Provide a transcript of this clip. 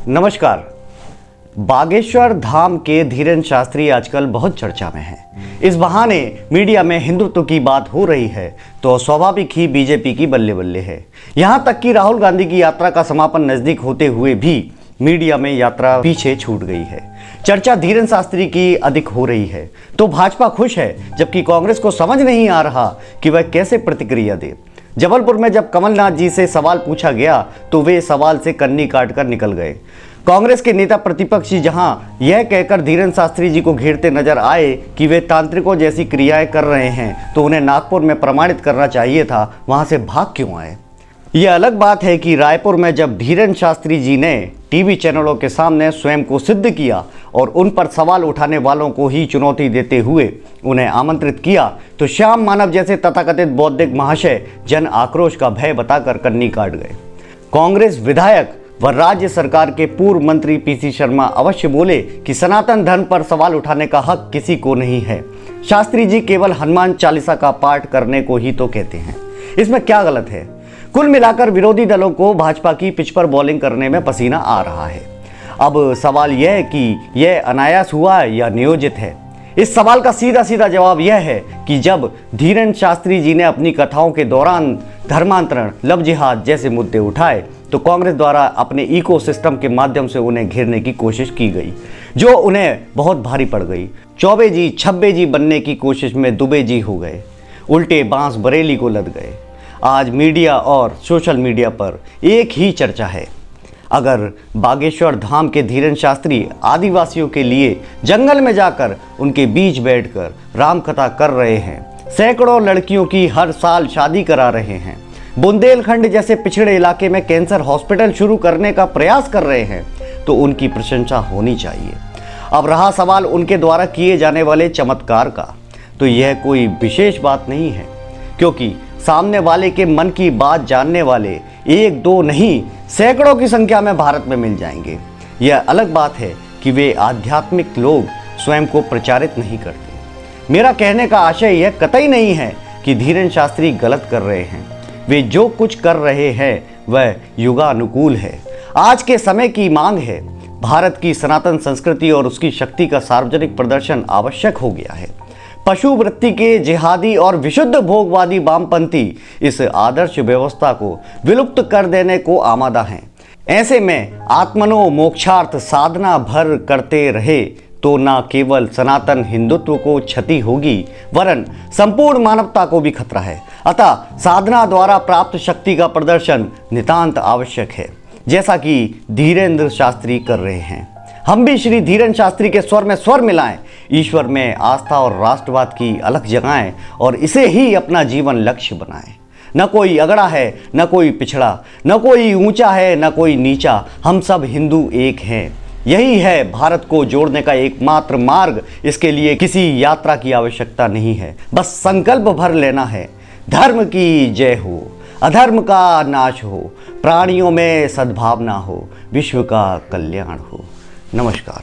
नमस्कार। बागेश्वर धाम के धीरेन्द्र शास्त्री आजकल बहुत चर्चा में हैं। इस बहाने मीडिया में हिंदुत्व की बात हो रही है तो स्वाभाविक ही बीजेपी की बल्ले बल्ले है। यहां तक कि राहुल गांधी की यात्रा का समापन नजदीक होते हुए भी मीडिया में यात्रा पीछे छूट गई है। चर्चा धीरेन्द्र शास्त्री की अधिक हो रही है तो भाजपा खुश है, जबकि कांग्रेस को समझ नहीं आ रहा कि वह कैसे प्रतिक्रिया दे। जबलपुर में जब कमलनाथ जी से सवाल पूछा गया तो वे सवाल से कन्नी काटकर निकल गए। कांग्रेस के नेता प्रतिपक्षी जहां यह कहकर धीरेन्द्र शास्त्री जी को घेरते नजर आए कि वे तांत्रिकों जैसी क्रियाएं कर रहे हैं तो उन्हें नागपुर में प्रमाणित करना चाहिए था, वहां से भाग क्यों आए। यह अलग बात है कि रायपुर में जब धीरेन्द्र शास्त्री जी ने टीवी चैनलों के सामने स्वयं को सिद्ध किया और उन पर सवाल उठाने वालों को ही चुनौती देते हुए उन्हें आमंत्रित किया तो श्याम मानव जैसे तथाकथित बौद्धिक महाशय जन आक्रोश का भय बताकर कन्नी काट गए। कांग्रेस विधायक व राज्य सरकार के पूर्व मंत्री पीसी शर्मा अवश्य बोले कि सनातन धर्म पर सवाल उठाने का हक किसी को नहीं है। शास्त्री जी केवल हनुमान चालीसा का पाठ करने को ही तो कहते हैं, इसमें क्या गलत है। कुल मिलाकर विरोधी दलों को भाजपा की पिच पर बॉलिंग करने में पसीना आ रहा है। अब सवाल यह है कि यह अनायास हुआ या नियोजित है। इस सवाल का सीधा सीधा जवाब यह है कि जब धीरेन्द्र शास्त्री जी ने अपनी कथाओं के दौरान धर्मांतरण, लव जिहाद जैसे मुद्दे उठाए तो कांग्रेस द्वारा अपने इकोसिस्टम के माध्यम से उन्हें घेरने की कोशिश की गई, जो उन्हें बहुत भारी पड़ गई। चौबे जी छब्बे जी बनने की कोशिश में दुबे जी हो गए, उल्टे बांस बरेली को लद गए। आज मीडिया और सोशल मीडिया पर एक ही चर्चा है। अगर बागेश्वर धाम के धीरेन्द्र शास्त्री आदिवासियों के लिए जंगल में जाकर उनके बीच बैठकर राम कथा कर रहे हैं, सैकड़ों लड़कियों की हर साल शादी करा रहे हैं, बुंदेलखंड जैसे पिछड़े इलाके में कैंसर हॉस्पिटल शुरू करने का प्रयास कर रहे हैं, तो उनकी प्रशंसा होनी चाहिए। अब रहा सवाल उनके द्वारा किए जाने वाले चमत्कार का, तो यह कोई विशेष बात नहीं है, क्योंकि सामने वाले के मन की बात जानने वाले एक दो नहीं सैकड़ों की संख्या में भारत में मिल जाएंगे। यह अलग बात है कि वे आध्यात्मिक लोग स्वयं को प्रचारित नहीं करते। मेरा कहने का आशय यह कतई नहीं है कि धीरेन्द्र शास्त्री गलत कर रहे हैं। वे जो कुछ कर रहे हैं वह युगानुकूल है, आज के समय की मांग है। भारत की सनातन संस्कृति और उसकी शक्ति का सार्वजनिक प्रदर्शन आवश्यक हो गया है। पशु वृत्ति के जिहादी और विशुद्ध भोगवादी वामपंथी इस आदर्श व्यवस्था को विलुप्त कर देने को आमादा हैं। ऐसे में आत्मनो मोक्षार्थ साधना भर करते रहे तो न केवल सनातन हिंदुत्व को क्षति होगी वरन संपूर्ण मानवता को भी खतरा है। अतः साधना द्वारा प्राप्त शक्ति का प्रदर्शन नितांत आवश्यक है, जैसा कि धीरेन्द्र शास्त्री कर रहे हैं। हम भी श्री धीरेन्द्र शास्त्री के स्वर में स्वर मिलाएं, ईश्वर में आस्था और राष्ट्रवाद की अलख जगाएं और इसे ही अपना जीवन लक्ष्य बनाएं। न कोई अगड़ा है, न कोई पिछड़ा, न कोई ऊंचा है, न कोई नीचा, हम सब हिंदू एक हैं। यही है भारत को जोड़ने का एकमात्र मार्ग। इसके लिए किसी यात्रा की आवश्यकता नहीं है, बस संकल्प भर लेना है। धर्म की जय हो, अधर्म का नाश हो, प्राणियों में सद्भावना हो, विश्व का कल्याण हो। नमस्कार।